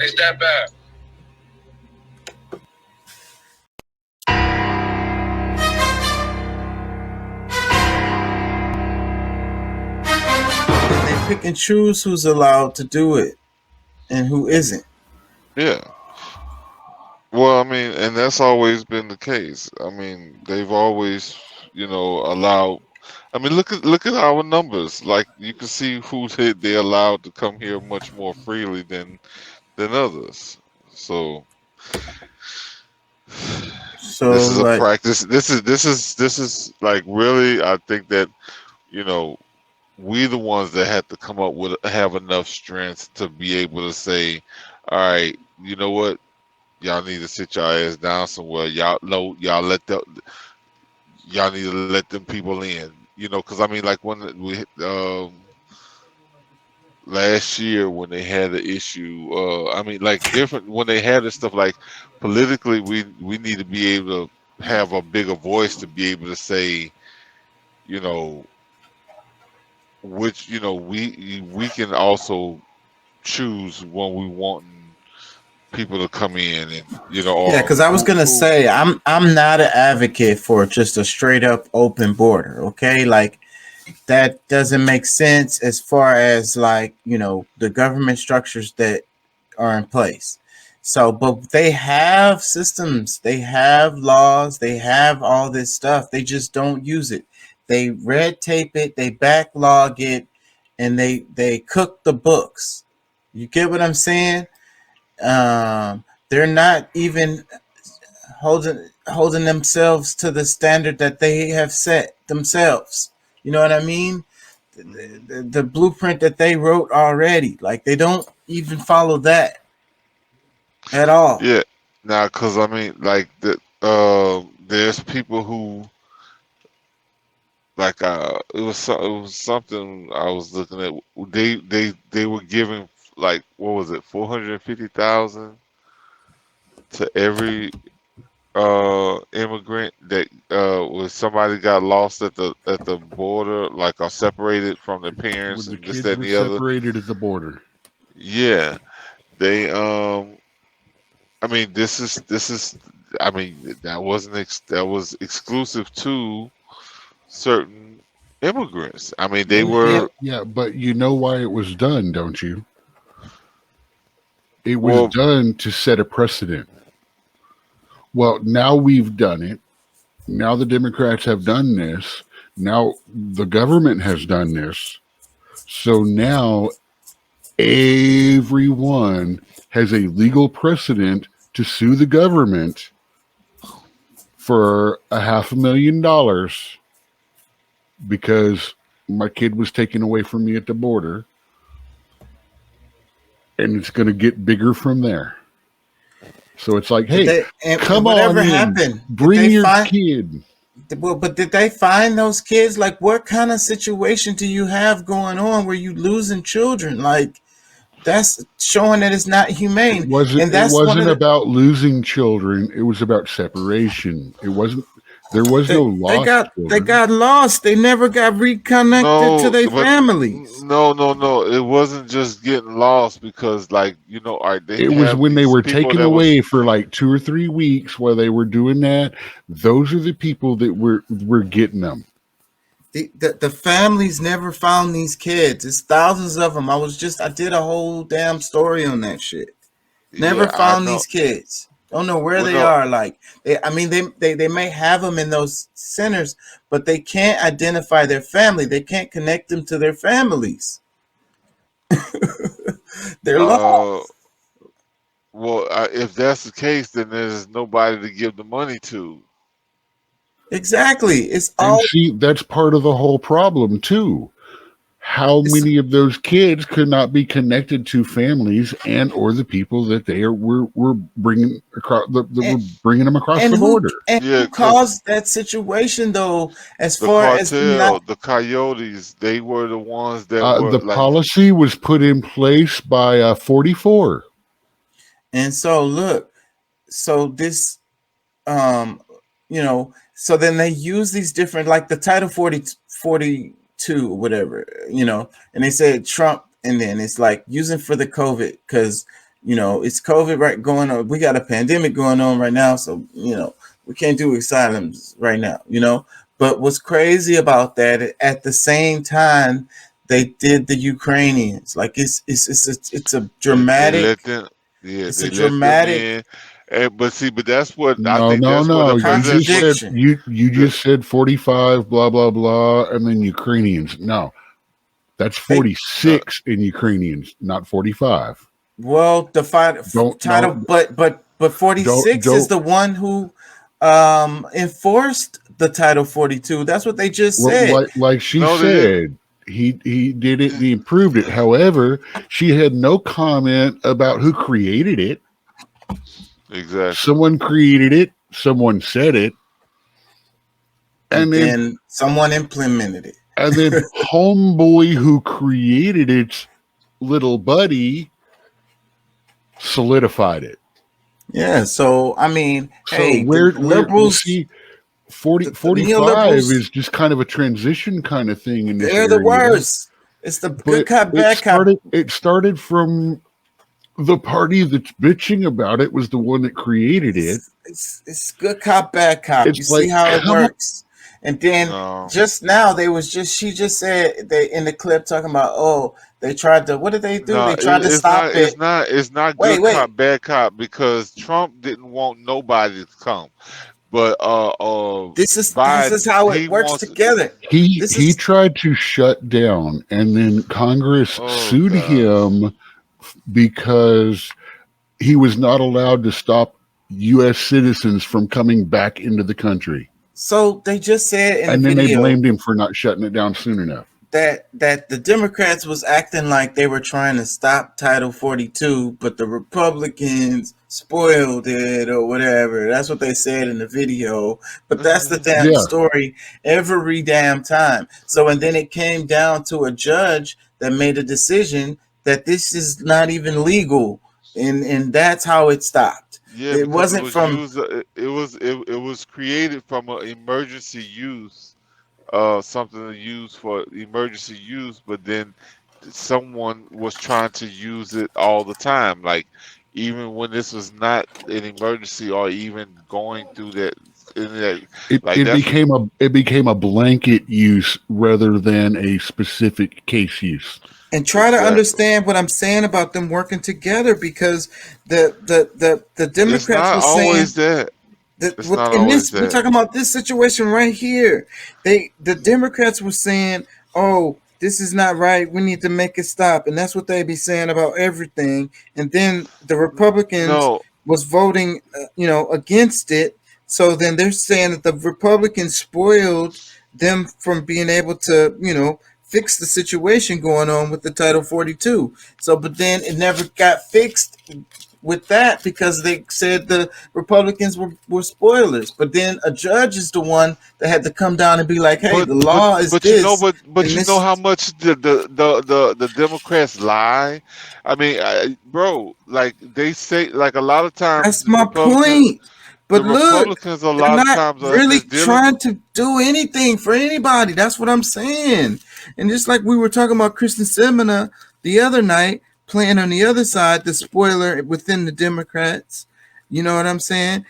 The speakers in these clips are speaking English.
It's that bad. And they pick and choose who's allowed to do it and who isn't. Yeah. Well, I mean, and that's always been the case. I mean, they've always, allowed. I mean, look at our numbers. Like you can see who's they allowed to come here much more freely than others. So this So is a like, practice. This is like really. I think that you know we the ones that have to come up with have enough strength to be able to say, all right, you know what, y'all need to sit your ass down somewhere. Y'all know y'all need to let them people in. Because I mean, like when we last year when they had the issue, I mean, like different when they had this stuff like politically, we need to be able to have a bigger voice to be able to say, you know, which we can also choose when we want people to come in and yeah, or because I was gonna who say I'm not an advocate for just a straight up open border. Okay, like that doesn't make sense as far as like the government structures that are in place. So, but they have systems, they have laws, they have all this stuff. They just don't use it. They red tape it, they backlog it, and they cook the books. You get what I'm saying? They're not even holding themselves to the standard that they have set themselves. You know what I mean? The blueprint that they wrote already. Like they don't even follow that at all. yeah. Now, because I mean, like there's people who like it was something I was looking at. They were giving like what was it, 450,000 to every immigrant that was somebody got lost at the border, like are separated from their parents When the and this, kids that, and were the other. separated at the border. Yeah, they I mean, this is. I mean, that was exclusive to certain immigrants. I mean, they Yeah, were Yeah, but you know why it was done, don't you? It was well, done to set a precedent. Well, now we've done it. Now the Democrats have done this. Now the government has done this. So now everyone has a legal precedent to sue the government for $500,000 because my kid was taken away from me at the border, and it's going to get bigger from there. So it's like, did hey, they and come on whatever in, happened? Did bring they your find? kid. Well, but did they find those kids? Like, what kind of situation do you have going on where you losing children? Like, that's showing that it's not It humane, wasn't. and It that's one of wasn't the about losing children. It was about separation. It wasn't. There was no they lost they children. got lost. They never got reconnected to no, their but families. no. It wasn't just getting lost because, like, all right, they It was have when they these were people taken that was away for like 2 or 3 weeks while they were doing that. Those are the people that were getting them. The families never found these kids. It's thousands of them. I did a whole damn story on that shit. Never yeah, I found know. these kids. Don't know where Well, they no, are. Like I mean, they may have them in those centers, but they can't identify their family. They can't connect them to their families. They're uh, lost. well, if that's the case, then there's nobody to give the money to. Exactly. It's And all. see, that's part of the whole problem too. How It's many of those kids could not be connected to families and or the people that were bringing across that and, were bringing them across the border? Yeah, who because caused that situation though? As the far as them not. cartel, the coyotes, they were the ones that were The like, policy was put in place by 44. And so look, so this so then they use these different, like the title 42 or whatever, and they said Trump, and then it's like using for the COVID, because it's COVID right going on. We got a pandemic going on right now, so we can't do asylums right now. But what's crazy about that? At the same time, they did the Ukrainians. Like it's a They dramatic. let them, yeah, It's they a let them dramatic in. But see, but that's what I No, think. no, That's what no. the You president. just said contradiction. you just said 45, blah blah blah, and then Ukrainians. No, that's They 46 in Ukrainians, not 45. Well, the Don't title, no but 46 is don't. the one who enforced the Title 42. That's what they just Well, said. like she No, they didn't. said, he did it. He improved it. However, she had no comment about who created it. Exactly. Someone created it. Someone said it, And and then then someone implemented it. homeboy who created its little buddy solidified it. Yeah, so I mean, So hey, the where liberals, see 40, the 45 neoliberals, is just kind of a transition kind of thing in this they're the area. worst. It's the good But cop, bad cop. it started from the party that's bitching about it was the one that created it. It's good cop, bad cop. It's You like, see how it come on. works. And then No, just now she just said they in the clip talking about, they tried to, what did they do? no, They tried to it's stop not. it. It's not Wait, good wait. cop, bad cop because Trump didn't want nobody to come, but This is Biden, how he it works wants. together. He This is tried to shut down, and then Congress Oh sued gosh. him because he was not allowed to stop U.S. citizens from coming back into the country. so they just said in And the then they video blamed him for not shutting it down soon enough. that the Democrats was acting like they were trying to stop Title 42, but the Republicans spoiled it or whatever. That's what they said in the video. But that's the damn Yeah. story every damn time. So and then it came down to a judge that made a decision that this is not even legal, and that's how it stopped. Yeah, It because wasn't from used. It was created from an emergency use, something to use for emergency use, but then someone was trying to use it all the time, like even when this was not an emergency or even going through that. Like It that's what. became a blanket use rather than a specific case use. and try to Exactly. understand what I'm saying about them working together, because the It's Democrats not were saying always that. that It's not in always this we're that. talking about this situation right here. The Democrats were saying, "Oh, this is not right. We need to make it stop," and that's what they be saying about everything. And then the Republicans No, was voting, against it. So then they're saying that the Republicans spoiled them from being able to, fix the situation going on with the Title 42. So, but then it never got fixed with that because they said the Republicans were spoilers. But then a judge is the one that had to come down and be like, "Hey, the law is but this." but And you know this, how much the Democrats lie. I mean, bro, like they say, like a lot of times that's my point. The But look, Republicans a they're lot of not times are really just dealing. trying to do anything for anybody. That's what I'm saying. And just like we were talking about Kristen Semina the other night, playing on the other side, the spoiler within the Democrats. You know what I'm saying?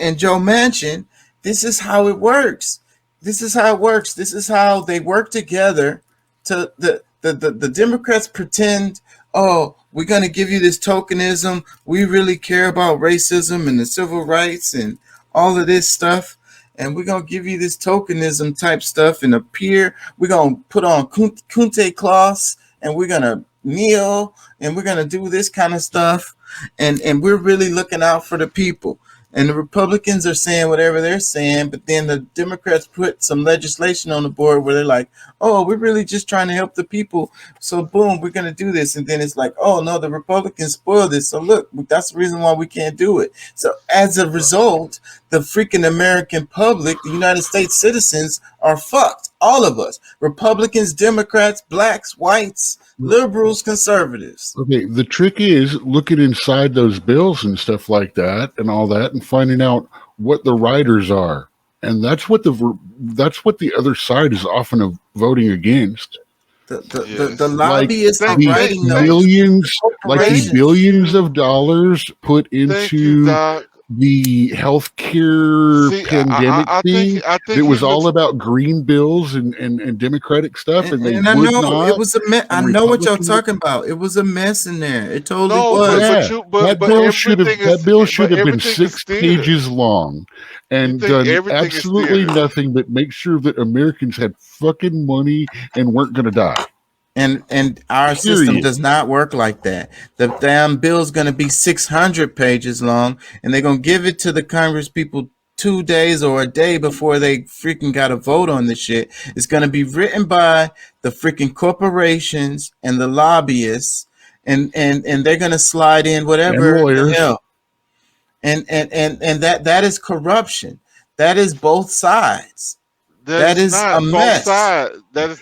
And Joe Manchin, this is how it works. This is how it works. This is how they work together. To the Democrats pretend, oh, we're going to give you this tokenism. We really care about racism and the civil rights and all of this stuff. And we're going to give you this tokenism type stuff and appear. We're going to put on Kunte cloths and we're going to kneel and we're going to do this kind of stuff. And we're really looking out for the people. And the Republicans are saying whatever they're saying, but then the Democrats put some legislation on the board where they're like, oh, we're really just trying to help the people. So boom, we're going to do this. And then it's like, oh, no, the Republicans spoiled it. So look, that's the reason why we can't do it. So as a result, the freaking American public, the United States citizens are fucked. All of us, Republicans, Democrats, blacks, whites, liberals, conservatives. Okay, the trick is looking inside those bills and stuff like that and all that and finding out what the riders are. And that's what the other side is often voting against. The Yes. lobbyists are Thank- writing thank- those. millions, like the Corporations. billions of dollars put Thank you, into Doc. the healthcare See, pandemic I thing. think It was he all looks. about green bills and Democratic stuff, and they And I would know it not. was a mess. I And know what y'all Republicans. talking about. It was a mess in there. It totally No, was. Yeah, that bill should have been everything is 6 steered. pages long and think done everything is absolutely steered. nothing but make sure that Americans had fucking money and weren't going to die. And our system Period. does not work like that. The damn bill's going to be 600 pages long, and they're going to give it to the Congress people 2 days or a day before they freaking got to vote on this shit. It's going to be written by the freaking corporations and the lobbyists, and they're going to slide in whatever And lawyers. the hell. And that is corruption. That is both sides. That is not a both mess. sides. That is